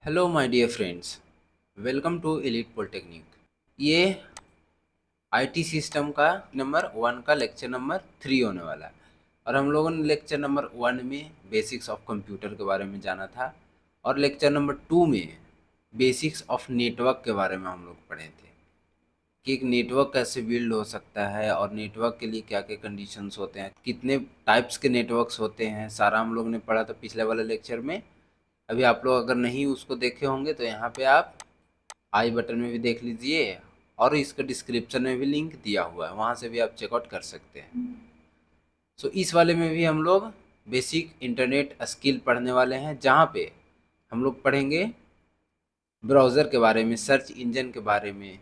Hello my dear friends, welcome to Elite Polytechnic. ये IT system का number 1 का lecture number 3 होने वाला है। और हम लोगों ने लेक्चर नंबर 1 में बेसिक्स ऑफ कंप्यूटर के बारे में जाना था, और लेक्चर नंबर 2 में बेसिक्स ऑफ नेटवर्क के बारे में हम लोग पढ़े थे कि एक नेटवर्क कैसे बिल्ड हो सकता है और नेटवर्क के लिए क्या क्या कंडीशंस होते हैं, कितने टाइप्स के नेटवर्क्स होते हैं। सारा हम लोग ने पढ़ा था पिछले वाले लेक्चर में। अभी आप लोग अगर नहीं उसको देखे होंगे तो यहाँ पे आप आई बटन में भी देख लीजिए, और इसका डिस्क्रिप्शन में भी लिंक दिया हुआ है, वहाँ से भी आप चेकआउट कर सकते हैं। सो इस वाले में भी हम लोग बेसिक इंटरनेट स्किल पढ़ने वाले हैं, जहाँ पे हम लोग पढ़ेंगे ब्राउज़र के बारे में, सर्च इंजन के बारे में,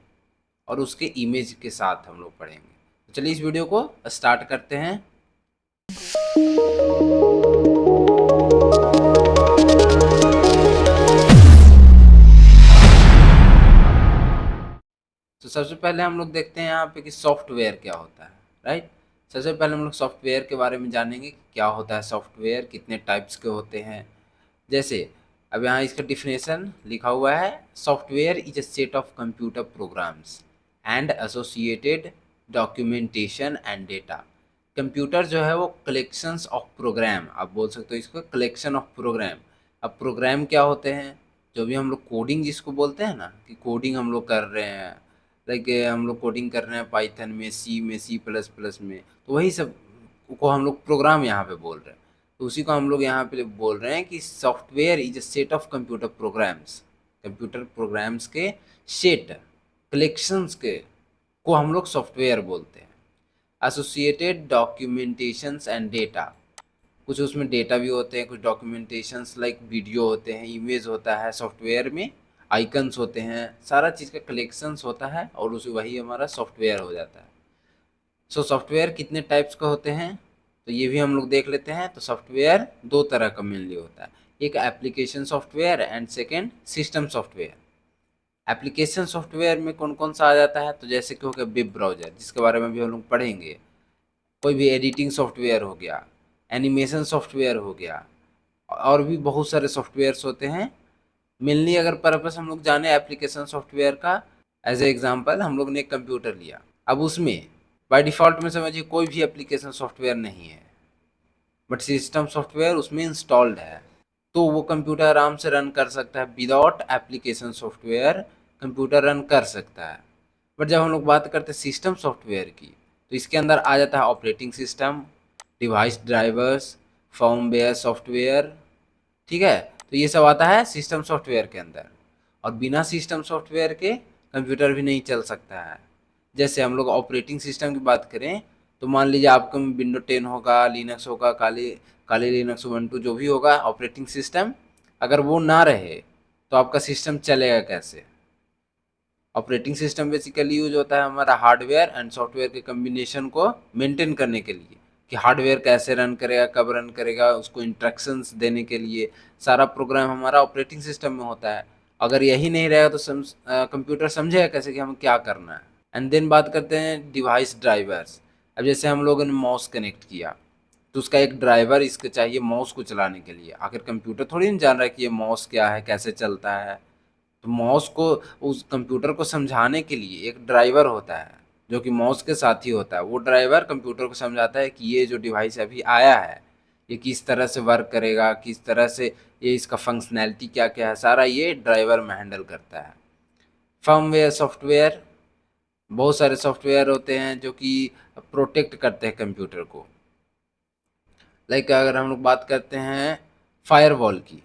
और उसके इमेज के साथ हम लोग पढ़ेंगे। तो चलिए इस वीडियो को स्टार्ट करते हैं। तो सबसे पहले हम लोग देखते हैं यहाँ पे कि सॉफ्टवेयर क्या होता है, राइट। सबसे पहले हम लोग सॉफ्टवेयर के बारे में जानेंगे कि क्या होता है सॉफ्टवेयर, कितने टाइप्स के होते हैं। जैसे अब यहाँ इसका डिफिनेशन लिखा हुआ है, software is a set of computer programs and associated documentation and data. Computer जो है वो कलेक्शंस ऑफ प्रोग्राम, आप बोल सकते हो इसको कलेक्शन ऑफ प्रोग्राम। अब प्रोग्राम क्या होते हैं, जो भी हम लोग कोडिंग जिसको बोलते हैं ना, कि कोडिंग हम लोग कर रहे हैं, लाइक हम लोग कोडिंग कर रहे हैं पाइथन में, सी प्लस प्लस में, तो वही सब को हम लोग प्रोग्राम यहाँ पे बोल रहे हैं। तो उसी को हम लोग यहाँ पे बोल रहे हैं कि software is a set of computer programs. Computer programs के सेट, कलेक्शंस के को हम लोग सॉफ्टवेयर बोलते हैं। एसोसिएटेड डॉक्यूमेंटेशंस एंड डेटा, कुछ उसमें डेटा भी होते हैं, कुछ डॉक्यूमेंटेशंस लाइक वीडियो होते हैं, इमेज होता है सॉफ्टवेयर में, आइकन्स होते हैं, सारा चीज़ का कलेक्शंस होता है, और उसे वही हमारा सॉफ्टवेयर हो जाता है। सो सॉफ्टवेयर कितने टाइप्स का होते हैं तो ये भी हम लोग देख लेते हैं। तो सॉफ्टवेयर दो तरह का मेनली होता है, एक application software and second system software. Application software में कौन कौन सा आ जाता है, तो जैसे कि हो गया वेब ब्राउज़र, जिसके बारे में भी हम लोग पढ़ेंगे। कोई भी एडिटिंग सॉफ्टवेयर हो गया, एनिमेशन सॉफ्टवेयर हो गया, और भी बहुत सारे सॉफ्टवेयर्स होते हैं। मेनली अगर पर्पस हम लोग जाने एप्लीकेशन सॉफ्टवेयर का, एज ए एग्जांपल हम लोग ने एक कंप्यूटर लिया। अब उसमें बाय डिफ़ॉल्ट में समझिए कोई भी एप्लीकेशन सॉफ्टवेयर नहीं है, बट सिस्टम सॉफ्टवेयर उसमें इंस्टॉल्ड है, तो वो कंप्यूटर आराम से रन कर सकता है। Without application software computer run कर सकता है। बट जब हम लोग बात करते हैं सिस्टम सॉफ्टवेयर की, तो इसके अंदर आ जाता है operating system, device drivers, firmware software, ठीक है। तो ये सब आता है सिस्टम सॉफ्टवेयर के अंदर, और बिना सिस्टम सॉफ्टवेयर के कंप्यूटर भी नहीं चल सकता है। जैसे हम लोग ऑपरेटिंग सिस्टम की बात करें, तो मान लीजिए आपका विंडो 10 होगा, लिनक्स होगा, काली काली लिनक्स उबंटू जो भी होगा ऑपरेटिंग सिस्टम, अगर वो ना रहे तो आपका सिस्टम चलेगा कैसे। ऑपरेटिंग सिस्टम बेसिकली यूज होता है हमारा हार्डवेयर एंड सॉफ्टवेयर के कम्बिनेशन को मेंटेन करने के लिए, कि हार्डवेयर कैसे रन करेगा, कब रन करेगा, उसको इंस्ट्रक्शंस देने के लिए सारा प्रोग्राम हमारा ऑपरेटिंग सिस्टम में होता है। अगर यही नहीं रहेगा तो कंप्यूटर समझेगा कैसे कि हमें क्या करना है। एंड देन बात करते हैं डिवाइस ड्राइवर्स। अब जैसे हम लोगों ने माउस कनेक्ट किया, तो उसका एक ड्राइवर इसके चाहिए माउस को चलाने के लिए। आखिर कंप्यूटर थोड़ी नहीं जान रहा है कि ये माउस क्या है, कैसे चलता है। तो माउस को, उस कंप्यूटर को समझाने के लिए एक ड्राइवर होता है जो कि माउस के साथ ही होता है। वो ड्राइवर कंप्यूटर को समझाता है कि ये जो डिवाइस अभी आया है ये किस तरह से वर्क करेगा, किस तरह से ये इसका फंक्शनैलिटी क्या क्या है, सारा ये ड्राइवर में हैंडल करता है। फर्मवेयर सॉफ्टवेयर, बहुत सारे सॉफ्टवेयर होते हैं जो कि प्रोटेक्ट करते हैं कंप्यूटर को। लाइक अगर हम लोग बात करते हैं फायरवॉल की,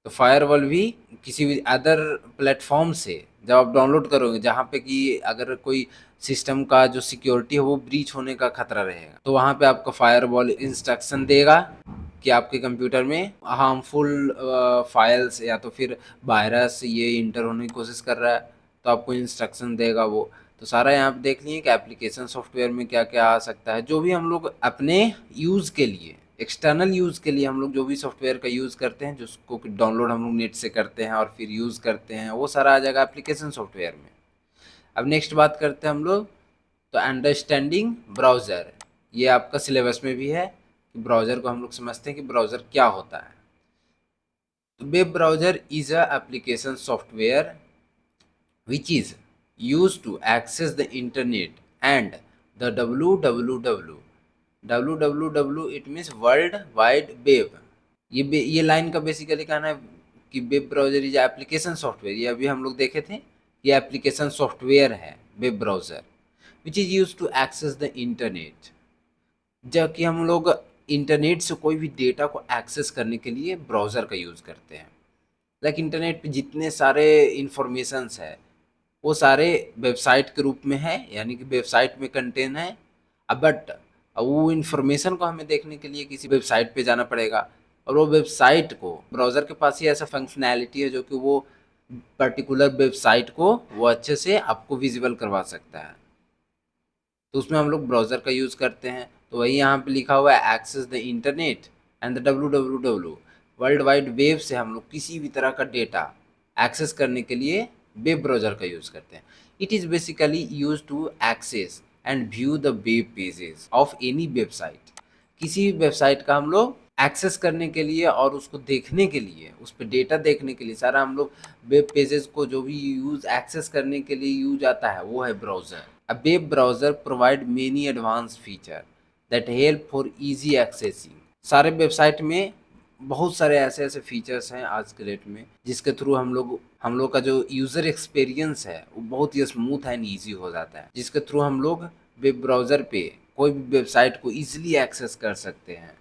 तो फायरवॉल भी किसी भी अदर प्लेटफॉर्म से जब आप डाउनलोड करोगे, जहाँ पे कि अगर कोई सिस्टम का जो सिक्योरिटी है वो ब्रीच होने का खतरा रहेगा, तो वहाँ पे आपका फायरवॉल इंस्ट्रक्शन देगा कि आपके कंप्यूटर में हार्मफुल फाइल्स या तो फिर वायरस ये इंटर होने की कोशिश कर रहा है, तो आपको इंस्ट्रक्शन देगा वो। तो सारा यहाँ पे देख लिए कि एप्लीकेशन सॉफ्टवेयर में क्या क्या आ सकता है। जो भी हम लोग अपने यूज़ के लिए, एक्सटर्नल यूज़ के लिए हम लोग जो भी सॉफ्टवेयर का यूज़ करते हैं, जिसको डाउनलोड हम लोग नेट से करते हैं और फिर यूज़ करते हैं, वो सारा आ जाएगा एप्लीकेशन सॉफ्टवेयर में। अब नेक्स्ट बात करते हैं हम लोग, तो अंडरस्टैंडिंग ब्राउज़र, ये आपका सिलेबस में भी है कि ब्राउज़र को हम लोग समझते हैं कि ब्राउज़र क्या होता है। Web browser is a application software which is used to access the internet and the www it means world wide web। ये लाइन का बेसिकली कहना है कि web browser is application software, ये अभी हम लोग देखे थे, ये एप्लीकेशन सॉफ्टवेयर है web browser which is use to access the internet. जब कि हम लोग इंटरनेट से कोई भी डेटा को एक्सेस करने के लिए ब्राउज़र का यूज़ करते हैं। लाइक इंटरनेट पे जितने सारे इंफॉर्मेशंस है वो सारे वेबसाइट के रूप में है, यानी कि वेबसाइट में कंटेन है। अब बट वो इन्फॉर्मेशन को हमें देखने के लिए किसी वेबसाइट पे जाना पड़ेगा, और वो वेबसाइट को ब्राउज़र के पास ही ऐसा फंक्शनैलिटी है जो कि वो पर्टिकुलर वेबसाइट को वो अच्छे से आपको विजिबल करवा सकता है। तो उसमें हम लोग ब्राउज़र का यूज़ करते हैं। तो वही यहाँ पे लिखा हुआ है access the internet and the www world wide web से हम लोग किसी भी तरह का डेटा एक्सेस करने के लिए वेब ब्राउज़र का यूज़ करते हैं। It is basically use to access and view the web pages of any website. किसी भी वेबसाइट का हम लोग एक्सेस करने के लिए और उसको देखने के लिए, उस पर डेटा देखने के लिए सारा हम लोग वेब पेजेस को जो भी यूज़ एक्सेस करने के लिए यूज आता है वो है browser. A web browser provide many advanced feature that help for easy accessing। सारे वेबसाइट में बहुत सारे ऐसे ऐसे फीचर्स हैं आज के डेट में जिसके थ्रू हम लोग का जो यूज़र एक्सपीरियंस है वो बहुत ही स्मूथ एंड ईजी हो जाता है, जिसके थ्रू हम लोग वेब ब्राउज़र पे कोई भी वेबसाइट को ईजिली एक्सेस कर सकते हैं।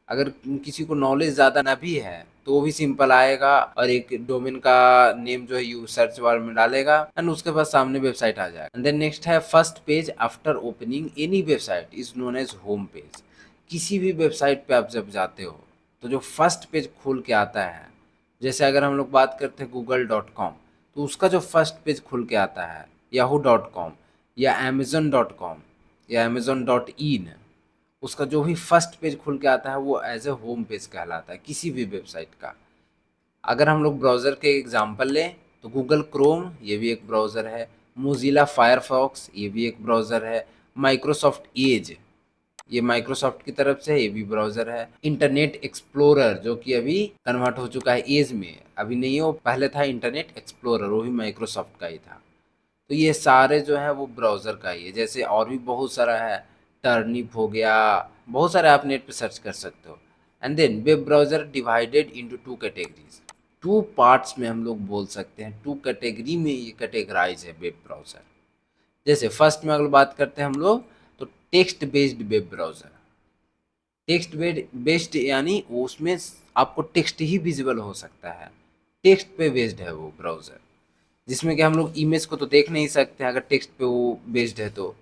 अगर किसी को नॉलेज ज़्यादा ना भी है तो वो भी सिंपल आएगा और एक डोमेन का नेम जो है यू सर्च बार में डालेगा एंड उसके पास सामने वेबसाइट आ जाएगा। एंड देन नेक्स्ट है first page after opening any website is known age home page. किसी भी वेबसाइट पे आप जब जाते हो तो जो फर्स्ट पेज खुल के आता है, जैसे अगर हम लोग बात करते हैं google.com, तो उसका जो फर्स्ट पेज खुल के आता है yahoo.com या amazon.com या amazon.in, उसका जो भी फर्स्ट पेज खुल के आता है वो एज ए होम पेज कहलाता है किसी भी वेबसाइट का। अगर हम लोग ब्राउज़र के एग्जांपल लें तो गूगल क्रोम ये भी एक ब्राउज़र है, मोजिला फायरफॉक्स ये भी एक ब्राउज़र है, माइक्रोसॉफ्ट एज ये माइक्रोसॉफ्ट की तरफ से ये भी ब्राउज़र है, इंटरनेट एक्सप्लोरर जो कि अभी कन्वर्ट हो चुका है एज में, अभी नहीं है वो पहले था इंटरनेट एक्सप्लोरर, वो भी माइक्रोसॉफ्ट का ही था। तो ये सारे जो है वो ब्राउज़र का ही है। जैसे और भी बहुत सारा है, टर्निप हो गया, बहुत सारे आप नेट पे सर्च कर सकते हो। And then web browser divided into two categories, two parts में हम लोग बोल सकते हैं, टू कैटेगरी में ये कैटेगराइज है वेब ब्राउज़र। जैसे फर्स्ट में अगर बात करते हैं हम लोग तो text based web browser. Text based यानी वो उसमें आपको टेक्स्ट ही विजिबल हो सकता है, टेक्स्ट पे बेस्ड है वो ब्राउज़र, जिसमें कि हम लोग इमेज को तो देख नहीं सकते हैं अगर टेक्स्ट पे वो बेस्ड है तो।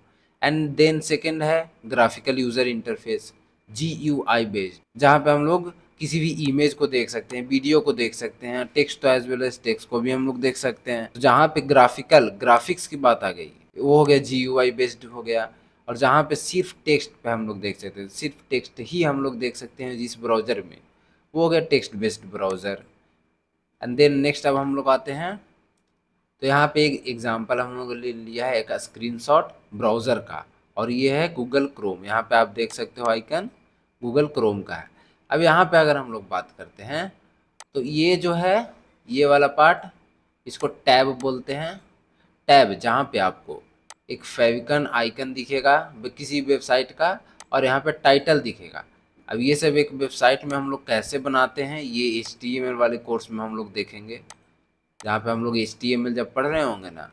एंड देन सेकंड है graphical user interface, GUI based, जहाँ पे हम लोग किसी भी इमेज को देख सकते हैं, वीडियो को देख सकते हैं, टेक्स्ट तो एज वेल एज टेक्स्ट को भी हम लोग देख सकते हैं। तो जहाँ पे ग्राफिक्स की बात आ गई वो हो गया GUI बेस्ड हो गया। और जहाँ पे सिर्फ टेक्स्ट पे हम लोग देख सकते हैं, सिर्फ टेक्स्ट ही हम लोग देख सकते हैं जिस ब्राउज़र में, वो हो गया text based browser. And then next अब हम लोग आते हैं, तो यहाँ पे एक एग्जांपल हम लोगों ने लिया है एक स्क्रीनशॉट ब्राउज़र का, और ये है गूगल क्रोम। यहाँ पे आप देख सकते हो आइकन गूगल क्रोम का है। अब यहाँ पे अगर हम लोग बात करते हैं तो ये जो है ये वाला पार्ट, इसको टैब बोलते हैं। टैब जहाँ पे आपको एक फेविकन आइकन दिखेगा किसी वेबसाइट का, और यहाँ पे टाइटल दिखेगा। अब ये सब एक वेबसाइट में हम लोग कैसे बनाते हैं ये HTML वाले कोर्स में हम लोग देखेंगे, जहाँ पे हम लोग HTML जब पढ़ रहे होंगे ना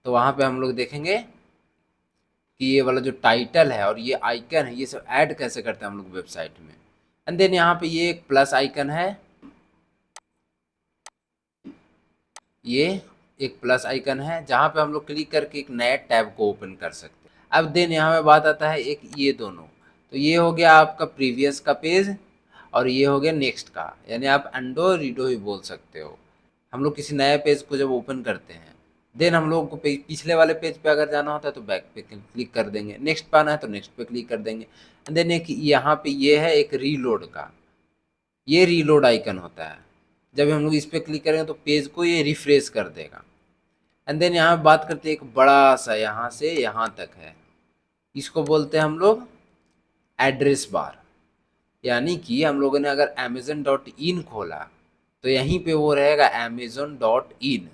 तो वहाँ पे हम लोग देखेंगे कि ये वाला जो टाइटल है और ये आइकन है ये सब ऐड कैसे करते हैं हम लोग वेबसाइट में। एंड देन यहाँ पे ये एक प्लस आइकन है, ये एक प्लस आइकन है जहाँ पे हम लोग क्लिक करके एक नया टैब को ओपन कर सकते हैं। अब देन यहाँ पे बात आता है एक ये दोनों, तो ये हो गया आपका प्रीवियस का पेज और ये हो गया नेक्स्ट का, यानी आप अंडो रीडो ही बोल सकते हो। हम लोग किसी नए पेज को जब ओपन करते हैं देन हम लोग को पिछले वाले पेज पे अगर जाना होता है तो बैक पे क्लिक कर देंगे, नेक्स्ट पे आना है तो नेक्स्ट पे क्लिक कर देंगे। देन एक यहाँ पे ये है एक रीलोड का, ये रीलोड आइकन होता है, जब हम लोग इस पर क्लिक करेंगे तो पेज को ये रिफ्रेश कर देगा। एंड देन यहाँ बात करते हैं एक बड़ा सा यहाँ से यहाँ तक है, इसको बोलते हैं हम लोग एड्रेस बार। यानी कि हम लोगों ने अगर amazon.in खोला तो यहीं पे वो रहेगा amazon.in,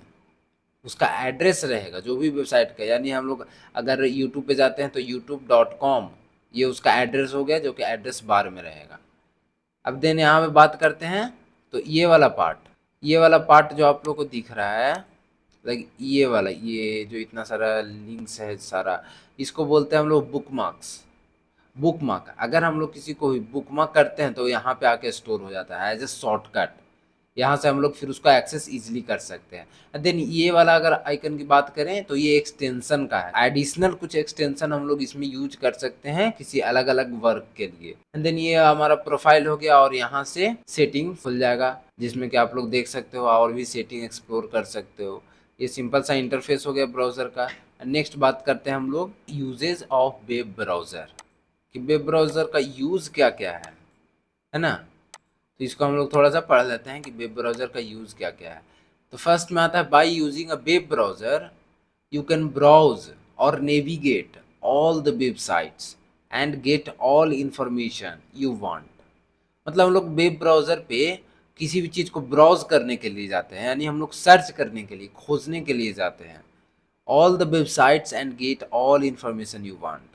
उसका एड्रेस रहेगा जो भी वेबसाइट का। यानी हम लोग अगर यूट्यूब पे जाते हैं तो youtube.com, ये उसका एड्रेस हो गया जो कि एड्रेस बार में रहेगा। अब देन यहाँ पे बात करते हैं तो ये वाला पार्ट जो आप लोग को दिख रहा है, लाइक ये वाला, ये जो इतना सारा लिंक्स है सारा, इसको बोलते हैं हम लोग बुकमार्क्स। बुकमार्क, अगर हम लोग किसी को भी बुकमार्क करते हैं तो यहाँ पे आके स्टोर हो जाता है एज ए शॉर्टकट। यहाँ से हम लोग फिर उसका एक्सेस इजीली कर सकते हैं। देन ये वाला अगर आइकन की बात करें तो ये एक्सटेंशन का है, एडिशनल कुछ एक्सटेंशन हम लोग इसमें यूज कर सकते हैं किसी अलग अलग वर्क के लिए। एंड देन ये हमारा प्रोफाइल हो गया और यहाँ से सेटिंग खुल जाएगा जिसमें कि आप लोग देख सकते हो और भी सेटिंग एक्सप्लोर कर सकते हो। ये सिंपल सा इंटरफेस हो गया ब्राउज़र का। नेक्स्ट बात करते हैं हम लोग यूजेज ऑफ वेब ब्राउज़र, कि वेब ब्राउज़र का यूज़ क्या क्या है ना। तो इसको हम लोग थोड़ा सा पढ़ लेते हैं कि वेब ब्राउज़र का यूज़ क्या क्या है। तो फर्स्ट में आता है by using a web browser you can browse और navigate all the websites and get all information you want. मतलब हम लोग वेब ब्राउज़र पे किसी भी चीज़ को ब्राउज करने के लिए जाते हैं, यानी हम लोग सर्च करने के लिए, खोजने के लिए जाते हैं। All the websites and get all information you want.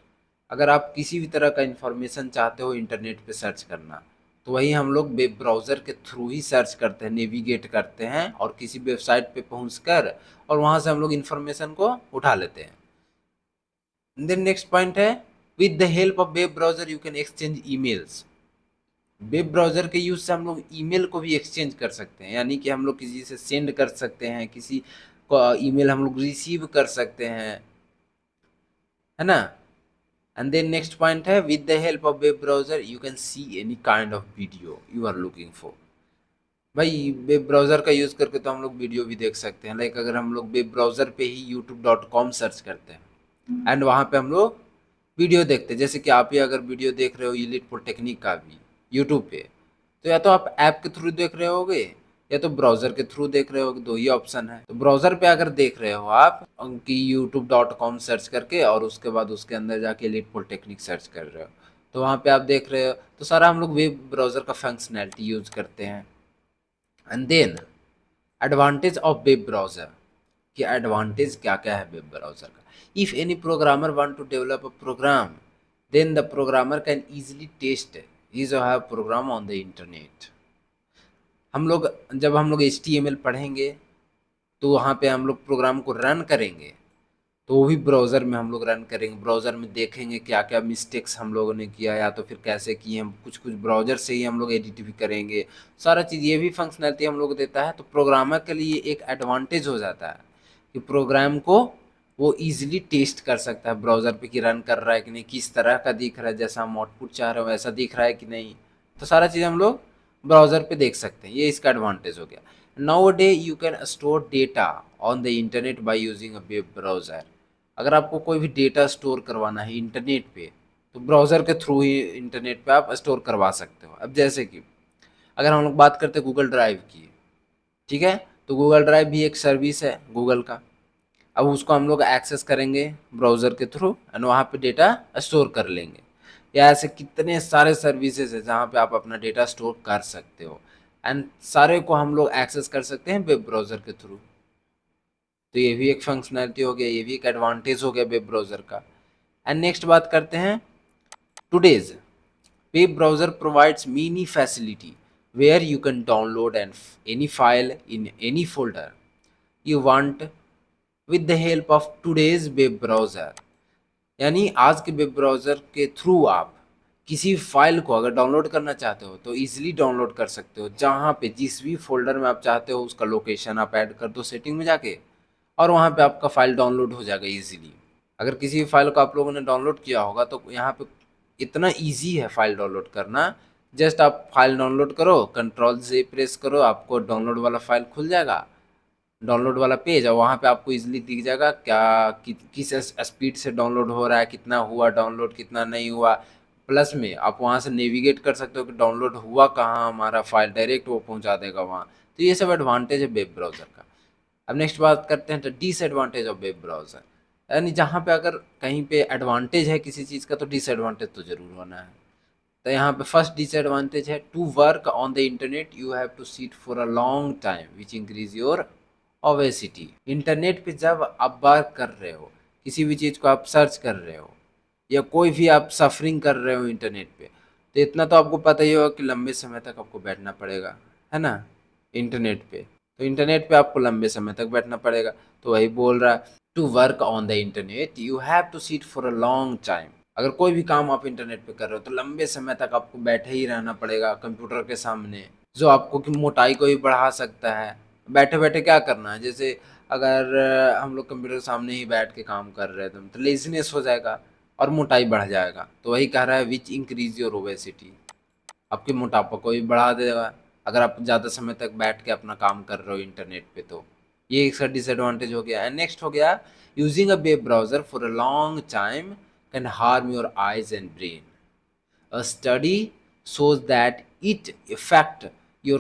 अगर आप किसी भी तरह का इंफॉर्मेशन चाहते हो इंटरनेट पे सर्च करना, तो वही हम लोग वेब ब्राउज़र के थ्रू ही सर्च करते हैं, नेविगेट करते हैं और किसी वेबसाइट पे पहुंचकर और वहां से हम लोग इंफॉर्मेशन को उठा लेते हैं। देन नेक्स्ट पॉइंट है with the help of web browser you can exchange emails. Web browser के यूज़ से हम लोग ईमेल को भी एक्सचेंज कर सकते हैं, यानी कि हम लोग किसी से सेंड कर सकते हैं, किसी को ईमेल हम लोग रिसीव कर सकते हैं, है ना। एंड देन नेक्स्ट पॉइंट है with the help of web browser you can see any kind of video you are looking for. भाई वेब ब्राउज़र का यूज़ करके तो हम लोग वीडियो भी देख सकते हैं। लाइक अगर हम लोग वेब ब्राउज़र पे ही youtube.com सर्च करते हैं एंड वहाँ पे हम लोग वीडियो देखते हैं, जैसे कि आप ही अगर वीडियो देख रहे हो एलीट पॉलिटेक्निक का भी यूट्यूब पे, तो या तो आप ऐप के थ्रू देख रहे होगे या तो ब्राउज़र के थ्रू देख रहे होगे, दो ही ऑप्शन है। तो ब्राउज़र पे अगर देख रहे हो आप कि youtube.com सर्च करके और उसके बाद उसके अंदर जाके एलीट पॉलिटेक्निक सर्च कर रहे हो, तो वहाँ पे आप देख रहे हो, तो सारा हम लोग वेब ब्राउज़र का फंक्शनैलिटी यूज़ करते हैं। And then advantage of web browser, कि एडवांटेज क्या क्या है वेब ब्राउज़र का। If any programmer want to develop a program then the programmer can easily test his और her program on the internet. जब हम लोग HTML पढ़ेंगे तो वहाँ पे हम लोग प्रोग्राम को रन करेंगे, तो वो भी ब्राउज़र में हम लोग रन करेंगे। ब्राउज़र में देखेंगे क्या क्या मिस्टेक्स हम लोगों ने किया या तो फिर कैसे किए, हम कुछ कुछ ब्राउज़र से ही हम लोग एडिट भी करेंगे। सारा चीज़ ये भी फंक्शनैलिटी हम लोग को देता है। तो प्रोग्रामर के लिए एक एडवांटेज हो जाता है कि प्रोग्राम को वो ईजिली टेस्ट कर सकता है ब्राउज़र पे कि रन कर रहा है कि नहीं, किस तरह का दिख रहा है, जैसा हम आउटपुट चाह रहे हो वैसा दिख रहा है कि नहीं। तो सारा चीज़ हम लोग ब्राउज़र पे देख सकते हैं, ये इसका एडवांटेज हो गया। Now day you can store data on the internet by using a web browser. अगर आपको कोई भी डेटा स्टोर करवाना है इंटरनेट पे, तो ब्राउज़र के थ्रू ही इंटरनेट पे आप स्टोर करवा सकते हो। अब जैसे कि अगर हम लोग बात करते हैं गूगल ड्राइव की, ठीक है, तो गूगल ड्राइव भी एक सर्विस है गूगल का। अब उसको हम लोग एक्सेस करेंगे ब्राउज़र के थ्रू एंड वहाँ पे डेटा स्टोर कर लेंगे। या ऐसे कितने सारे सर्विसेज है जहाँ पे आप अपना डेटा स्टोर कर सकते हो एंड सारे को हम लोग एक्सेस कर सकते हैं वेब ब्राउज़र के थ्रू। तो ये भी एक फंक्शनैलिटी हो गया, ये भी एक एडवांटेज हो गया वेब ब्राउज़र का। एंड नेक्स्ट बात करते हैं today's web browser provides many facility where you can download any file in any folder you want with the help of today's web browser। यानी आज के वेब ब्राउज़र के थ्रू आप किसी फाइल को अगर डाउनलोड करना चाहते हो तो इजीली डाउनलोड कर सकते हो, जहाँ पे जिस भी फोल्डर में आप चाहते हो उसका लोकेशन आप ऐड कर दो सेटिंग में जाके और वहाँ पे आपका फ़ाइल डाउनलोड हो जाएगा इजीली। अगर किसी भी फाइल को आप लोगों ने डाउनलोड किया होगा तो यहाँ पे इतना इजी है फाइल डाउनलोड करना। जस्ट आप फाइल डाउनलोड करो, कंट्रोल से प्रेस करो, आपको डाउनलोड वाला फाइल खुल जाएगा, डाउनलोड वाला पेज, और वहाँ पे आपको इजीली दिख जाएगा किस स्पीड से डाउनलोड हो रहा है, कितना हुआ डाउनलोड, कितना नहीं हुआ। प्लस में आप वहाँ से नेविगेट कर सकते हो कि डाउनलोड हुआ कहाँ हमारा फाइल, डायरेक्ट वो पहुँचा देगा वहाँ। तो ये सब एडवांटेज है वेब ब्राउज़र का। अब नेक्स्ट बात करते हैं तो डिसएडवांटेज ऑफ वेब ब्राउज़र, यानी जहाँ पे अगर कहीं पे एडवांटेज है किसी चीज़ का तो डिसएडवांटेज तो ज़रूर होना है। तो यहाँ पे फर्स्ट डिसएडवांटेज है, to work on the internet you have to sit for a long time which increase your obesity. Internet पे जब आप वर्क कर रहे हो, किसी भी चीज़ को आप सर्च कर रहे हो या कोई भी आप सफरिंग कर रहे हो इंटरनेट पे, तो इतना तो आपको पता ही होगा कि लंबे समय तक आपको बैठना पड़ेगा, है ना, इंटरनेट पे। तो इंटरनेट पे आपको लंबे समय तक बैठना पड़ेगा। तो वही बोल रहा है, to work on the internet you have to sit for a long time. अगर कोई भी काम आप इंटरनेट पे कर रहे हो तो लंबे समय तक आपको बैठे ही रहना पड़ेगा कंप्यूटर के सामने, जो आपको की मोटाई को भी बढ़ा सकता है। बैठे बैठे क्या करना है, जैसे अगर हम लोग कंप्यूटर के सामने ही बैठ के काम कर रहे हैं तो लेजीनेस हो जाएगा और मोटाई बढ़ जाएगा। तो वही कह रहा है विच इंक्रीज योर ओबेसिटी, आपके मोटापा को भी बढ़ा देगा अगर आप ज़्यादा समय तक बैठ के अपना काम कर रहे हो इंटरनेट पे। तो ये एक डिसएडवांटेज हो गया। एंड नेक्स्ट हो गया, using a web browser for a long time can harm your eyes and brain. A study shows that it affect your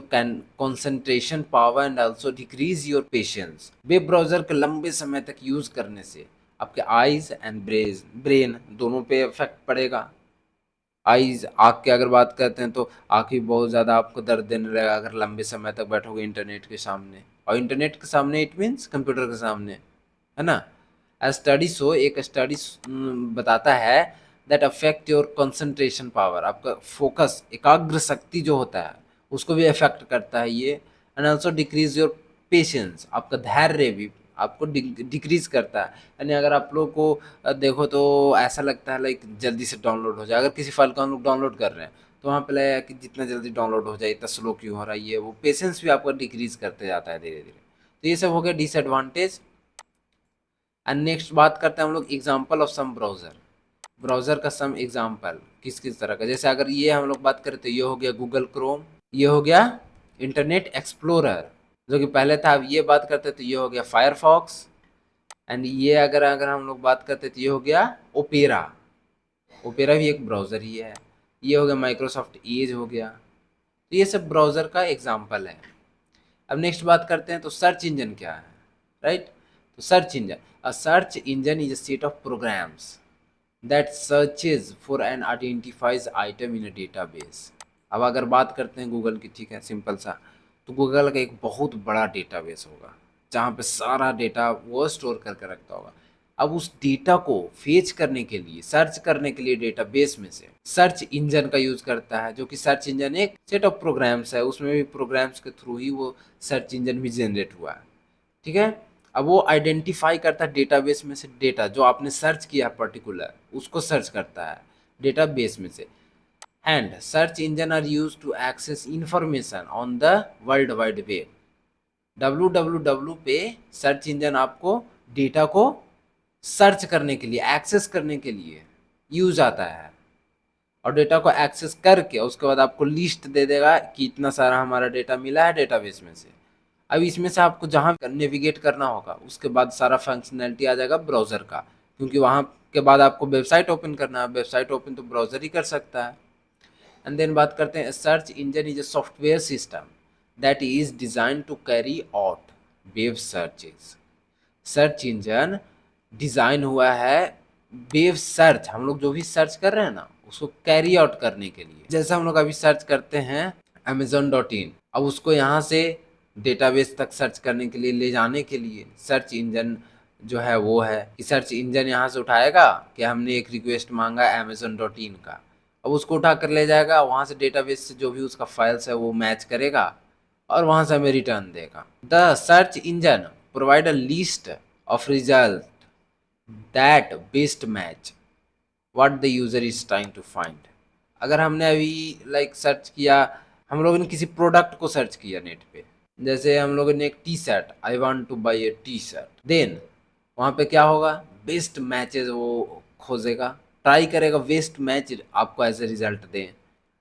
concentration power and also decrease your patience। Web browser के लंबे समय तक use करने से आपके eyes and brain दोनों पे effect पड़ेगा। आइज़, आँख की अगर बात करते हैं तो आँख भी बहुत ज़्यादा आपको दर्द देने लगेगा अगर लंबे समय तक बैठोगे इंटरनेट के सामने। और इंटरनेट के सामने इट मीन्स कंप्यूटर के सामने, है ना। स्टडी शो, एक स्टडी बताता है that affect your concentration power, आपका फोकस, एकाग्र शक्ति जो होता है उसको भी अफेक्ट करता है ये। And also decrease your patience, आपका धैर्य भी आपको डिक्रीज करता है। यानी अगर आप लोग को देखो तो ऐसा लगता है लाइक जल्दी से डाउनलोड हो जाए। अगर किसी फाइल को हम लोग डाउनलोड कर रहे हैं तो वहाँ पे लगेगा कि जितना जल्दी डाउनलोड हो जाए, इतना स्लो क्यों हो रहा है, ये वो पेशेंस भी आपका डिक्रीज करते जाता है धीरे धीरे। तो ये सब हो गया डिसएडवांटेज। एंड नेक्स्ट बात करते हैं हम लोग example of some browser, browser का सम एग्जाम्पल किस किस तरह का। जैसे अगर ये हम लोग बात करें तो ये हो गया गूगल क्रोम, ये हो गया इंटरनेट एक्सप्लोरर जो कि पहले था। अब ये बात करते तो ये हो गया फायरफॉक्स। एंड ये अगर अगर हम लोग बात करते तो ये हो गया ओपेरा, ओपेरा भी एक ब्राउज़र ही है। ये हो गया माइक्रोसॉफ्ट एज हो गया। तो ये सब ब्राउज़र का एग्जाम्पल है। अब नेक्स्ट बात करते हैं तो सर्च इंजन क्या है, राइट। तो search engine, a search engine is a set of programs that searches for and identifies item in a database। अब अगर बात करते हैं गूगल की, ठीक है, सिंपल सा, तो गूगल का एक बहुत बड़ा डेटाबेस होगा जहाँ पे सारा डेटा वो स्टोर करके रखता होगा। अब उस डेटा को फेच करने के लिए, सर्च करने के लिए डेटाबेस में से सर्च इंजन का यूज करता है, जो कि सर्च इंजन एक सेट ऑफ प्रोग्राम्स है, उसमें भी प्रोग्राम्स के थ्रू ही वो सर्च इंजन भी जनरेट हुआ है, ठीक है। अब वो आइडेंटिफाई करता है डेटाबेस में से डेटा जो आपने सर्च किया पर्टिकुलर, उसको सर्च करता है डेटाबेस में से। And search engine are use to access information on the world wide web. www पे सर्च इंजन आपको डेटा को सर्च करने के लिए, एक्सेस करने के लिए यूज आता है। और डेटा को एक्सेस करके उसके बाद आपको लिस्ट दे देगा कि इतना सारा हमारा डेटा मिला है डेटाबेस में से। अब इसमें से आपको जहाँ नेविगेट करना होगा उसके बाद सारा फंक्शनैलिटी आ जाएगा ब्राउज़र का, क्योंकि वहाँ के बाद आपको वेबसाइट ओपन करना है। वेबसाइट ओपन तो ब्राउज़र ही कर सकता है। एंड देन बात करते हैं, search engine is a software system that is design to carry out web searches. Search engine design हुआ है वेब सर्च, हम लोग जो भी सर्च कर रहे हैं ना उसको कैरी आउट करने के लिए। जैसे हम लोग अभी सर्च करते हैं amazon.in, अब उसको यहाँ से डेटाबेस तक सर्च करने के लिए ले जाने के लिए सर्च इंजन जो है वो है कि सर्च इंजन यहाँ से उठाएगा कि हमने एक रिक्वेस्ट मांगा amazon.in का, अब उसको उठा कर ले जाएगा वहाँ से डेटाबेस से जो भी उसका फाइल्स है वो मैच करेगा और वहाँ से हमें रिटर्न देगा। The search engine provide a list of result that best match what the user is trying to find. अगर हमने अभी लाइक सर्च किया, हम लोगों ने किसी प्रोडक्ट को सर्च किया नेट पे, जैसे हम लोगों ने एक T shirt, I want to buy a T shirt, then वहाँ पे क्या होगा, बेस्ट मैचेस वो खोजेगा, ट्राई करेगा बेस्ट मैच आपको एज ए रिजल्ट दें।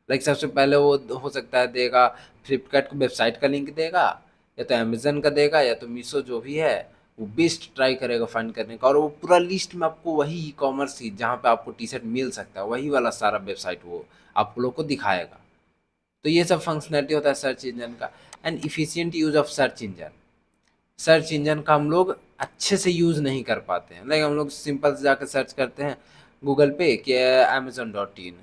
लाइक सबसे पहले वो हो सकता है देगा फ्लिपकार्ट की वेबसाइट का लिंक देगा, या तो अमेजन का देगा, या तो मीशो, जो भी है वो बेस्ट ट्राई करेगा फाइंड करने का। और वो पूरा लिस्ट में आपको वही ई कॉमर्स ही जहाँ पे आपको टी शर्ट मिल सकता है वही वाला सारा वेबसाइट वो आप लोग को दिखाएगा। तो ये सब फंक्शनैलिटी होता है सर्च इंजन का। And efficient use of search engine, search engine का हम लोग अच्छे से यूज़ नहीं कर पाते हैं। लाइक हम लोग सिंपल से जाकर सर्च करते हैं गूगल पे कि amazon.in,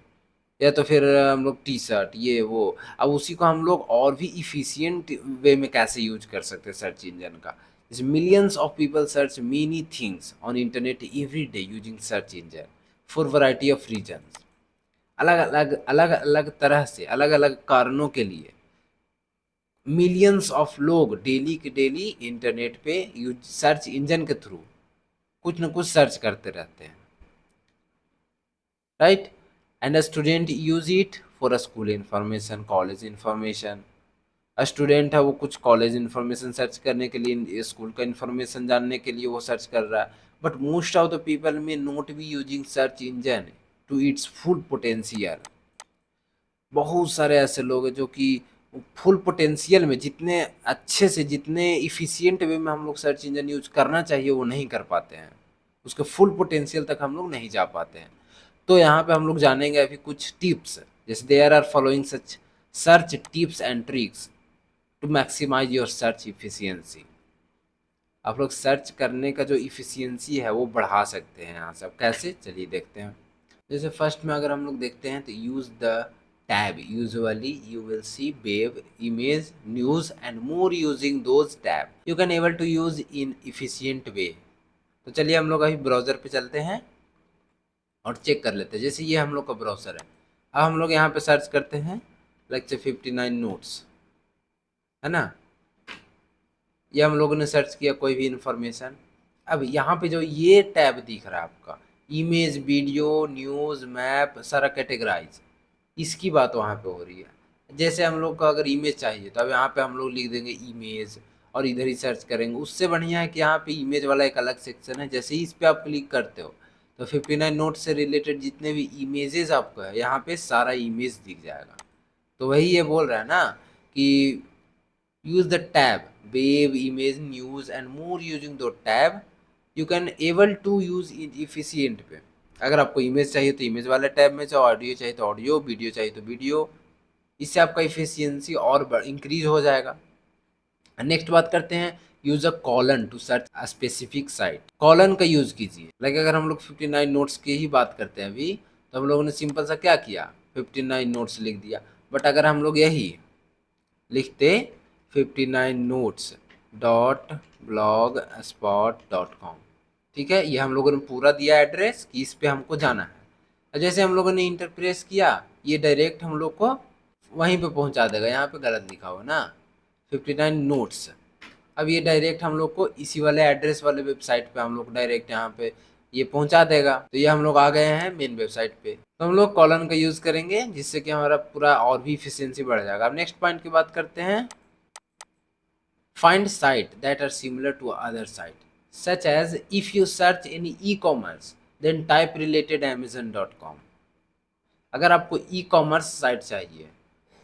या तो फिर हम लोग टी शर्ट ये वो। अब उसी को हम लोग और भी इफिशियंट वे में कैसे यूज कर सकते हैं सर्च इंजन का। जैसे millions of people search many things on internet every day using search engine for variety of reasons. अलग अलग तरह से अलग अलग कारणों के लिए मिलियंस ऑफ लोग डेली के डेली इंटरनेट पे यूज सर्च इंजन के थ्रू कुछ न कुछ सर्च करते रहते हैं, right. And a student use it for a school information college information. Student है वो कुछ कॉलेज इन्फॉर्मेशन सर्च करने के लिए स्कूल का इन्फॉर्मेशन जानने के लिए वो सर्च कर रहा है। But most of the people may not be using search engine to its full potential. बहुत सारे ऐसे लोग हैं जो कि फुल पोटेंशियल में जितने अच्छे से जितने इफ़िशिएंट वे में हम लोग सर्च इंजन यूज करना चाहिए वो नहीं कर पाते हैं, उसके फुल पोटेंशियल तक हम लोग नहीं जा पाते हैं। तो यहाँ पे हम लोग जानेंगे अभी कुछ टिप्स, जैसे there are following such search tips and tricks to maximise your search efficiency. आप लोग सर्च करने का जो इफिशियंसी है वो बढ़ा सकते हैं यहाँ से। अब कैसे, चलिए देखते हैं। जैसे फर्स्ट में अगर हम लोग देखते हैं तो use the tab. Usually you will see web image news and more using those tab you can able to use in efficient way. तो चलिए हम लोग अभी ब्राउज़र पे चलते हैं और चेक कर लेते हैं। जैसे ये हम लोग का ब्राउज़र है, अब हम लोग यहाँ पे सर्च करते हैं लेक्चर 59 नोट्स, है ना। ये हम लोगों ने सर्च किया कोई भी इंफॉर्मेशन। अब यहाँ पे जो ये टैब दिख रहा है आपका, इमेज वीडियो न्यूज़ मैप सारा कैटेगराइज, इसकी बात वहाँ पे हो रही है। जैसे हम लोग को अगर इमेज चाहिए तो अब यहाँ पे हम लोग लिख देंगे इमेज और इधर ही सर्च करेंगे। उससे बढ़िया है कि यहाँ पे इमेज वाला एक अलग सेक्शन है, जैसे ही इस पर आप क्लिक करते हो तो 59 नोट से रिलेटेड जितने भी इमेजेस आपको है यहाँ पे सारा इमेज दिख जाएगा। तो वही ये बोल रहा है ना कि use the tab wave image news and more using the tab you can able to use in efficient पे। अगर आपको इमेज चाहिए तो इमेज वाले टैब में जाओ, ऑडियो चाहिए तो ऑडियो, वीडियो चाहिए तो वीडियो। इससे आपका इफिशियंसी और इंक्रीज हो जाएगा। नेक्स्ट बात करते हैं use a colon to search a specific site. Colon का यूज कीजिए। लाइक अगर हम लोग 59 नोट्स की ही बात करते हैं अभी, तो हम लोगों ने सिंपल सा क्या किया, 59 नोट्स लिख दिया। बट अगर हम लोग यही लिखते 59 notes dot blog spot dot com, ठीक है, ये हम लोगों ने पूरा दिया एड्रेस कि इस पे हमको जाना है। और जैसे हम लोगों ने इंटरप्रेस किया ये डायरेक्ट हम लोग को वहीं पे पहुंचा देगा। यहाँ पे गलत लिखा हुआ ना 59 नोट्स। अब ये डायरेक्ट हम लोग को इसी वाले एड्रेस वाले वेबसाइट पे हम लोग डायरेक्ट यहाँ पे ये पहुंचा देगा। तो ये हम लोग आ गए हैं मेन वेबसाइट पे। तो हम लोग कॉलन का यूज़ करेंगे जिससे कि हमारा पूरा और भी इफिशियंसी बढ़ जाएगा। अब नेक्स्ट पॉइंट की बात करते हैं, find site that are similar to other site, such as if you search any e-commerce then type related amazon.com। अगर आपको ई कॉमर्स साइट चाहिए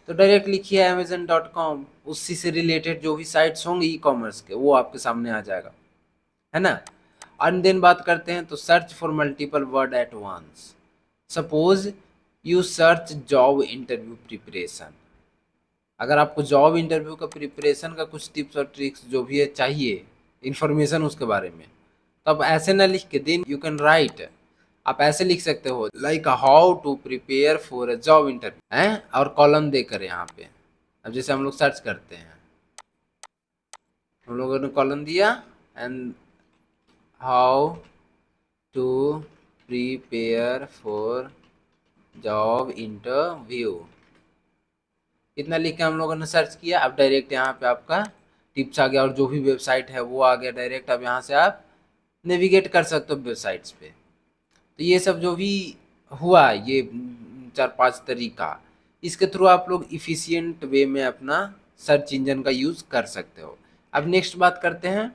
तो डायरेक्ट लिखिए amazon.com, उसी से रिलेटेड जो भी साइट्स होंगे ई कॉमर्स के वो आपके सामने आ जाएगा, है ना। एंड देन बात करते हैं तो search for multiple word at once. Suppose you search job interview preparation. अगर आपको जॉब इंटरव्यू का प्रिपरेशन का कुछ टिप्स और ट्रिक्स जो भी है चाहिए इन्फॉर्मेशन उसके बारे में, तो आप ऐसे ना लिख के देन यू कैन राइट, आप ऐसे लिख सकते हो like how to prepare for a job interview है, और कॉलम देकर यहाँ पे। अब जैसे हम लोग सर्च करते हैं, हम लोगों ने कॉलम दिया and how to prepare for job interview, इतना लिख के हम लोगों ने सर्च किया। अब डायरेक्ट यहाँ पे आपका टिप्स आ गया और जो भी वेबसाइट है वो आ गया डायरेक्ट। अब यहाँ से आप नेविगेट कर सकते हो वेबसाइट्स पे। तो ये सब जो भी हुआ ये 4-5 तरीका, इसके थ्रू आप लोग इफ़िशियंट वे में अपना सर्च इंजन का यूज़ कर सकते हो। अब नेक्स्ट बात करते हैं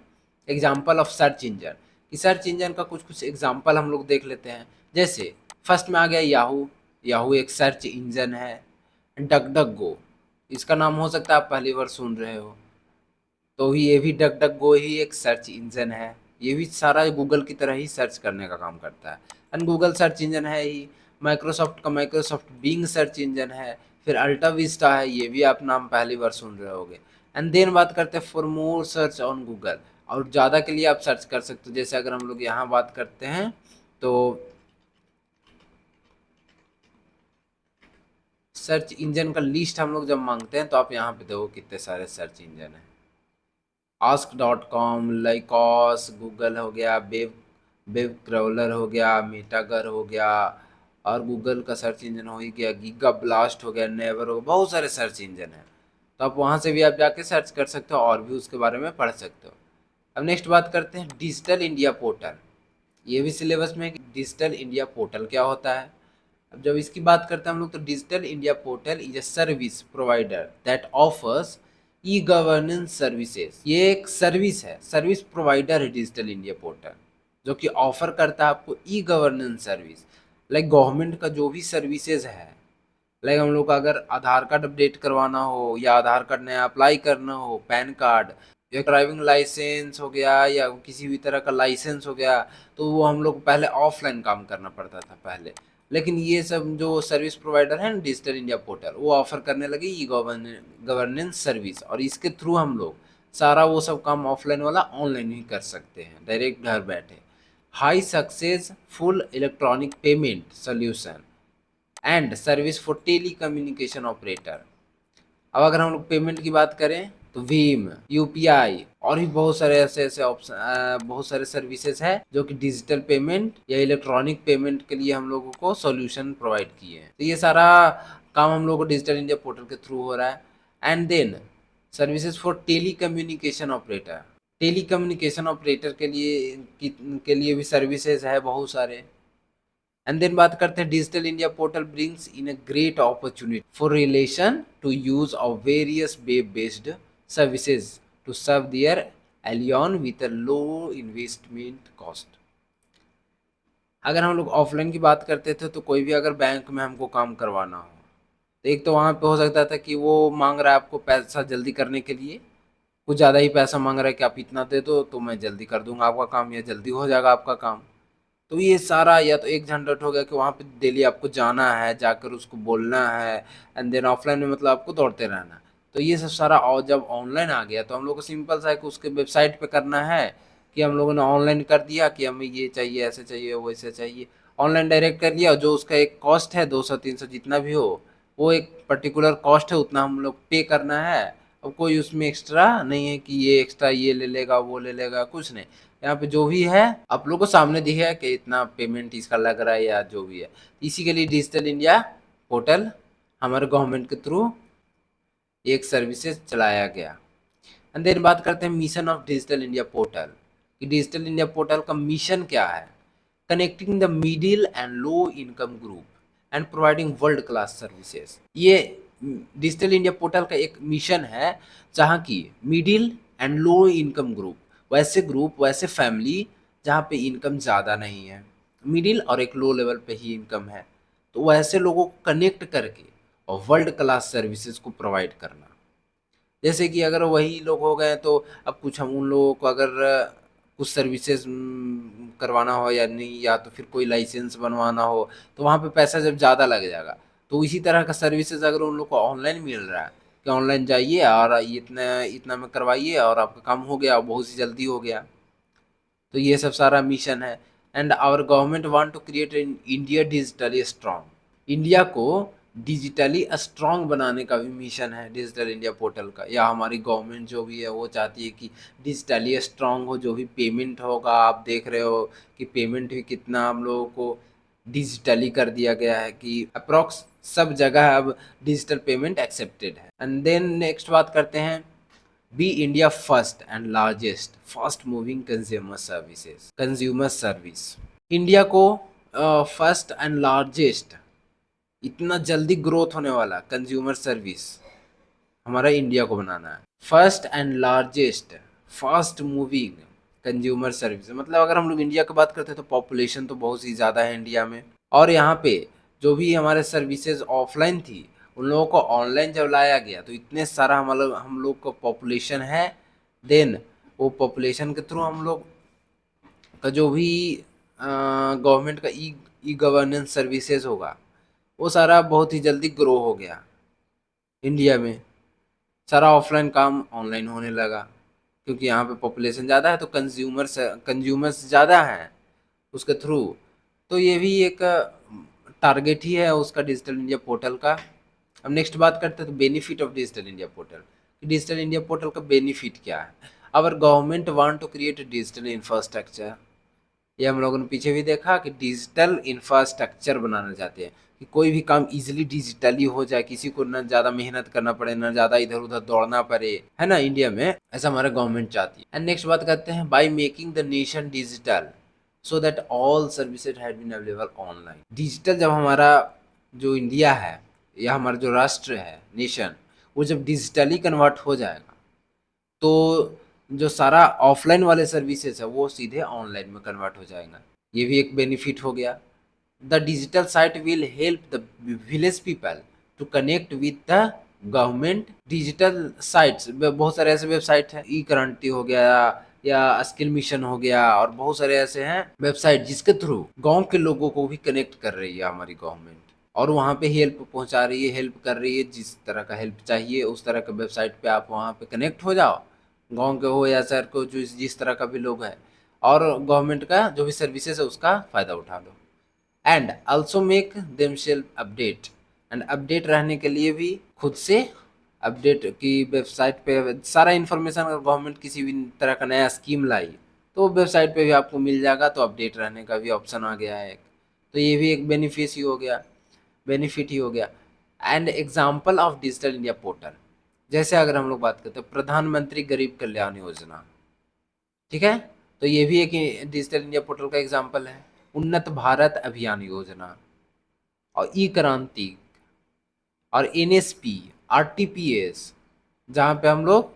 एग्जाम्पल ऑफ सर्च इंजन, कि सर्च इंजन का कुछ कुछ एग्जाम्पल हम लोग देख लेते हैं। जैसे फर्स्ट में आ गया याहू। याहू एक सर्च इंजन है। डक डक गो, इसका नाम हो सकता है आप पहली बार सुन रहे हो, तो ये भी डक डक गो ही एक सर्च इंजन है। ये भी सारा गूगल की तरह ही सर्च करने का काम करता है। एंड गूगल सर्च इंजन है ही। माइक्रोसॉफ्ट का माइक्रोसॉफ्ट बिंग सर्च इंजन है। फिर अल्टा विस्टा है, ये भी आप नाम पहली बार सुन रहे होगे। एंड देन बात करते हैं for more search on Google, और ज़्यादा के लिए आप सर्च कर सकते हो। जैसे अगर हम लोग यहाँ बात करते हैं तो सर्च इंजन का लिस्ट हम लोग जब मांगते हैं तो आप यहाँ पे देखो कितने सारे सर्च इंजन हैं। ask.com, लाइकॉस, गूगल हो गया, वेब क्रॉलर हो गया, मेटागर हो गया, और गूगल का सर्च इंजन हो ही गया, गीगा ब्लास्ट हो गया, नेवर हो गया, बहुत सारे सर्च इंजन हैं। तो आप वहाँ से भी आप जाके सर्च कर सकते हो और भी उसके बारे में पढ़ सकते हो। अब नेक्स्ट बात करते हैं डिजिटल इंडिया पोर्टल। ये भी सिलेबस में है कि डिजिटल इंडिया पोर्टल क्या होता है। अब जब इसकी बात करते हैं हम लोग तो digital India portal is a service provider that offers e governance services. ये एक सर्विस है, सर्विस प्रोवाइडर है डिजिटल इंडिया पोर्टल, जो कि ऑफर करता है आपको e governance service. Like government का जो भी सर्विसेज है, लाइक हम लोग का अगर आधार कार्ड अपडेट करवाना हो या आधार कार्ड नया अप्लाई करना हो, पैन कार्ड या ड्राइविंग लाइसेंस हो गया या किसी भी तरह का लाइसेंस हो गया, तो वो हम लोग पहले ऑफलाइन काम करना पड़ता था पहले। लेकिन ये सब जो सर्विस प्रोवाइडर है ना डिजिटल इंडिया पोर्टल, वो ऑफर करने लगे ई गवर्नेंस सर्विस, और इसके थ्रू हम लोग सारा वो सब काम ऑफलाइन वाला ऑनलाइन ही कर सकते हैं डायरेक्ट घर बैठे। High successful electronic payment solution and service for telecommunication operator. अब अगर हम लोग पेमेंट की बात करें तो भीम, यूपीआई और भी बहुत सारे ऐसे ऐसे ऑप्शन, बहुत सारे सर्विसेज है जो कि डिजिटल पेमेंट या इलेक्ट्रॉनिक पेमेंट के लिए हम लोगों को सॉल्यूशन प्रोवाइड किए हैं। तो ये सारा काम हम लोग को डिजिटल इंडिया पोर्टल के थ्रू हो रहा है। And then services for telecommunication operator. Telecommunication operator के लिए भी सर्विसेज है बहुत सारे। एंड देन बात करते हैं digital India portal brings in a great opportunity for relation to use of various web based services to serve their alien with a low investment cost. अगर हम लोग ऑफलाइन की बात करते थे तो कोई भी अगर बैंक में हमको काम करवाना हो तो एक तो वहाँ पे हो सकता था कि वो मांग रहा है आपको पैसा जल्दी करने के लिए, कुछ ज़्यादा ही पैसा मांग रहा है कि आप इतना दे दो तो मैं जल्दी कर दूंगा आपका काम या जल्दी हो जाएगा आपका काम। तो ये सारा या तो एक झंझट हो गया कि वहाँ पे डेली आपको जाना है, जाकर उसको बोलना है, एंड देन ऑफलाइन में मतलब आपको दौड़ते रहना। तो ये सब सारा, और जब ऑनलाइन आ गया तो हम लोग को सिंपल सा है कि उसके वेबसाइट पे करना है कि हम लोगों ने ऑनलाइन कर दिया कि हमें ये चाहिए, ऐसे चाहिए, वैसे चाहिए, ऑनलाइन डायरेक्ट कर दिया। जो उसका एक कॉस्ट है 200 300 जितना भी हो, वो एक पर्टिकुलर कॉस्ट है, उतना हम लोग पे करना है। अब कोई उसमें एक्स्ट्रा नहीं है कि ये एक्स्ट्रा ये ले लेगा वो ले लेगा, कुछ नहीं। यहाँ पे जो भी है आप लोग को सामने दिखेगा कि इतना पेमेंट इसका लग रहा है या जो भी है। इसी के लिए डिजिटल इंडिया पोर्टल हमारे गवर्नमेंट के थ्रू एक सर्विसेज चलाया गया। एंड देन बात करते हैं mission of digital India portal कि डिजिटल इंडिया पोर्टल का मिशन क्या है। Connecting the middle and low income group and providing world class services. ये डिजिटल इंडिया पोर्टल का एक मिशन है जहाँ की middle and low income group, वैसे ग्रुप वैसे फैमिली जहाँ पे इनकम ज़्यादा नहीं है, मिडिल और एक लो लेवल पे ही इनकम है, तो वैसे लोगों को कनेक्ट करके और वर्ल्ड क्लास सर्विसेज को प्रोवाइड करना। जैसे कि अगर वही लोग हो गए तो अब कुछ हम उन लोगों को अगर कुछ सर्विसेज करवाना हो या नहीं, या तो फिर कोई लाइसेंस बनवाना हो, तो वहाँ पे पैसा जब ज़्यादा लग जाएगा। तो इसी तरह का सर्विसेज अगर उन लोग को ऑनलाइन मिल रहा है कि ऑनलाइन जाइए और इतना इतना में करवाइए और आपका काम हो गया, बहुत सी जल्दी हो गया। तो ये सब सारा मिशन है। And our government want to create India digitally strong. India को डिजिटली स्ट्रांग बनाने का भी मिशन है डिजिटल इंडिया पोर्टल का, या हमारी गवर्नमेंट जो भी है वो चाहती है कि डिजिटली स्ट्रांग हो। जो भी पेमेंट होगा, आप देख रहे हो कि पेमेंट भी कितना हम लोगों को डिजिटली कर दिया गया है कि अप्रॉक्स सब जगह अब डिजिटल पेमेंट एक्सेप्टेड है। एंड देन नेक्स्ट बात करते हैं be India first and largest fast moving consumer service. India को फर्स्ट एंड लार्जेस्ट, इतना जल्दी ग्रोथ होने वाला कंज्यूमर सर्विस हमारा इंडिया को बनाना है। First and largest fast moving consumer service मतलब अगर हम लोग इंडिया की बात करते हैं तो पॉपुलेशन तो बहुत ही ज़्यादा है इंडिया में, और यहाँ पे जो भी हमारे सर्विसेज ऑफलाइन थी उन लोगों को ऑनलाइन जब लाया गया तो इतने सारा हम लोग का पॉपुलेशन है। देन वो पॉपुलेशन के थ्रू हम लोग का जो भी गवर्नमेंट का ई गवर्नेंस सर्विसेज होगा वो सारा बहुत ही जल्दी ग्रो हो गया इंडिया में। सारा ऑफलाइन काम ऑनलाइन होने लगा क्योंकि यहाँ पे पॉपुलेशन ज़्यादा है तो कंज्यूमर्स ज़्यादा हैं उसके थ्रू। तो ये भी एक टारगेट ही है उसका डिजिटल इंडिया पोर्टल का। अब नेक्स्ट बात करते हैं तो benefit of digital India portal. Digital India portal का बेनिफिट क्या है? Our government want to create digital infrastructure. ये हम लोगों ने पीछे भी देखा कि डिजिटल इंफ्रास्ट्रक्चर बनाना चाहते हैं कि कोई भी काम इजीली डिजिटली हो जाए, किसी को ना ज़्यादा मेहनत करना पड़े, ना ज़्यादा इधर उधर दौड़ना पड़े, है ना। इंडिया में ऐसा हमारा गवर्नमेंट चाहती है। एंड नेक्स्ट बात करते हैं by making the nation digital so that all services had been available online. Digital जब हमारा जो इंडिया है या हमारा जो राष्ट्र है, नेशन, वो जब डिजिटली कन्वर्ट हो जाएगा तो जो सारा ऑफलाइन वाले सर्विसेज है वो सीधे ऑनलाइन में कन्वर्ट हो जाएगा। ये भी एक बेनिफिट हो गया। The digital site will help the village people to connect with the government. Digital sites बहुत सारे ऐसे वेबसाइट हैं, ई क्रांति हो गया या स्किल मिशन हो गया, और बहुत सारे ऐसे हैं वेबसाइट जिसके थ्रू गांव के लोगों को भी कनेक्ट कर रही है हमारी गवर्नमेंट, और वहाँ पे हेल्प पहुँचा रही है, हेल्प कर रही है। जिस तरह का हेल्प चाहिए उस तरह के वेबसाइट पे आप वहाँ पे कनेक्ट हो जाओ, गांव के हो या शहर को, जो जिस तरह का भी लोग है, और गवर्नमेंट का जो भी सर्विसेज है उसका फ़ायदा उठा लो। And also make themselves update. And update रहने के लिए भी खुद से अपडेट की वेबसाइट पे सारा इन्फॉर्मेशन, अगर गवर्नमेंट किसी भी तरह का नया स्कीम लाई तो वेबसाइट पे भी आपको मिल जाएगा, तो अपडेट रहने का भी ऑप्शन आ गया है। तो ये भी एक बेनिफिट ही हो गया, बेनिफिट ही हो गया। And example of digital India portal, जैसे अगर हम लोग बात करते हैं प्रधानमंत्री गरीब कल्याण योजना, ठीक है, तो ये भी एक डिजिटल इंडिया पोर्टल का एग्जाम्पल है। उन्नत भारत अभियान योजना और ई क्रांति और एनएसपी, आरटीपीएस, जहाँ पे हम लोग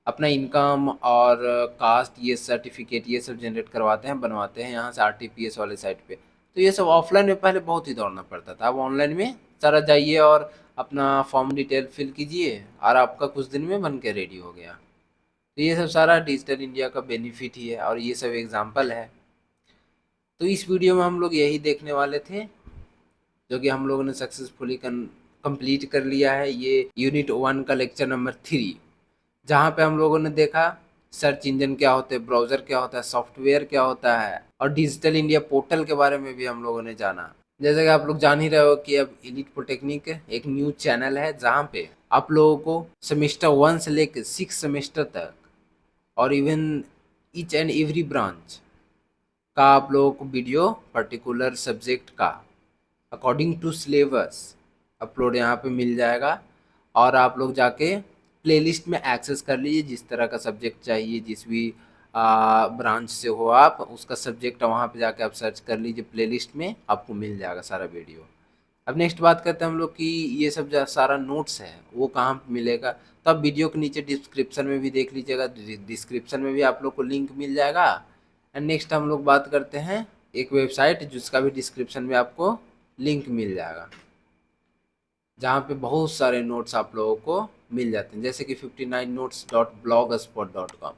अपना इनकम और कास्ट ये सर्टिफिकेट ये सब जनरेट करवाते हैं, बनवाते हैं यहाँ से आरटीपीएस वाले साइट पे। तो ये सब ऑफलाइन में पहले बहुत ही दौड़ना पड़ता था, अब ऑनलाइन में सारा जाइए और अपना फॉर्म डिटेल फिल कीजिए और आपका कुछ दिन में बन के रेडी हो गया। तो ये सब सारा डिजिटल इंडिया का बेनिफिट ही है और ये सब एग्जाम्पल है। तो इस वीडियो में हम लोग यही देखने वाले थे, जो कि हम लोगों ने सक्सेसफुली कंप्लीट कर लिया है। ये यूनिट 1 का लेक्चर नंबर 3, जहाँ पे हम लोगों ने देखा सर्च इंजन क्या होते हैं, ब्राउज़र क्या होता है, सॉफ्टवेयर क्या होता है, और डिजिटल इंडिया पोर्टल के बारे में भी हम लोगों ने जाना। जैसे कि आप लोग जान ही रहे हो कि अब एलीट पॉलिटेक्निक एक न्यूज चैनल है जहाँ पे आप लोगों को सेमेस्टर 1 से लेकर 6 सेमेस्टर तक और even each and every branch का आप लोगों को वीडियो पर्टिकुलर सब्जेक्ट का अकॉर्डिंग टू सिलेबस अपलोड यहाँ पे मिल जाएगा, और आप लोग जाके प्लेलिस्ट में एक्सेस कर लीजिए। जिस तरह का सब्जेक्ट चाहिए, जिस भी ब्रांच से हो आप, उसका सब्जेक्ट वहाँ पे जाके आप सर्च कर लीजिए, प्लेलिस्ट में आपको मिल जाएगा सारा वीडियो। अब नेक्स्ट बात करते हैं हम लोग कि ये सब जो सारा नोट्स है वो कहाँ पे मिलेगा। तो आप वीडियो के नीचे डिस्क्रिप्शन में भी देख लीजिएगा, डिस्क्रिप्शन में भी आप लोग को लिंक मिल जाएगा। एंड नेक्स्ट हम लोग बात करते हैं एक वेबसाइट जिसका भी डिस्क्रिप्शन में आपको लिंक मिल जाएगा, जहाँ पे बहुत सारे नोट्स आप लोगों को मिल जाते हैं, जैसे कि 59notes.blogspot.com,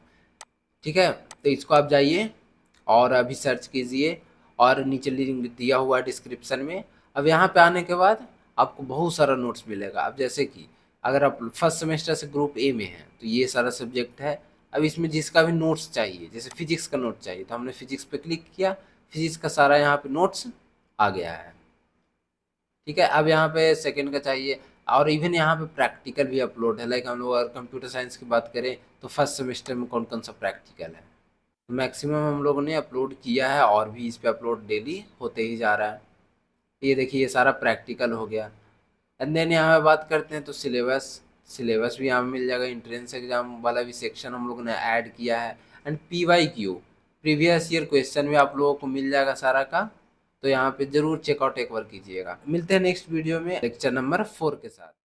ठीक है। तो इसको आप जाइए और अभी सर्च कीजिए और नीचे लिंक दिया हुआ है डिस्क्रिप्शन में। अब यहाँ पे आने के बाद आपको बहुत सारा नोट्स मिलेगा। अब जैसे कि अगर आप फर्स्ट सेमेस्टर से ग्रुप ए में हैं तो ये सारा सब्जेक्ट है। अब इसमें जिसका भी नोट्स चाहिए, जैसे फिजिक्स का नोट चाहिए तो हमने फिजिक्स पे क्लिक किया, फिजिक्स का सारा यहाँ पे नोट्स आ गया है, ठीक है। अब यहाँ पे सेकंड का चाहिए, और इवन यहाँ पे प्रैक्टिकल भी अपलोड है। लाइक हम लोग अगर कंप्यूटर साइंस की बात करें तो फर्स्ट सेमेस्टर में कौन कौन सा प्रैक्टिकल है, मैक्सिमम हम लोगों ने अपलोड किया है और भी इस पे अपलोड डेली होते ही जा रहा है। ये देखिए ये सारा प्रैक्टिकल हो गया। एंड देन यहाँ पे बात करते हैं तो सिलेबस, सिलेबस भी यहाँ मिल जाएगा। एंट्रेंस एग्जाम वाला भी सेक्शन हम लोगों ने ऐड किया है। And PYQ previous year question भी आप लोगों को मिल जाएगा सारा का। तो यहाँ पे ज़रूर चेकआउट एक बार कीजिएगा। मिलते हैं नेक्स्ट वीडियो में लेक्चर नंबर 4 के साथ।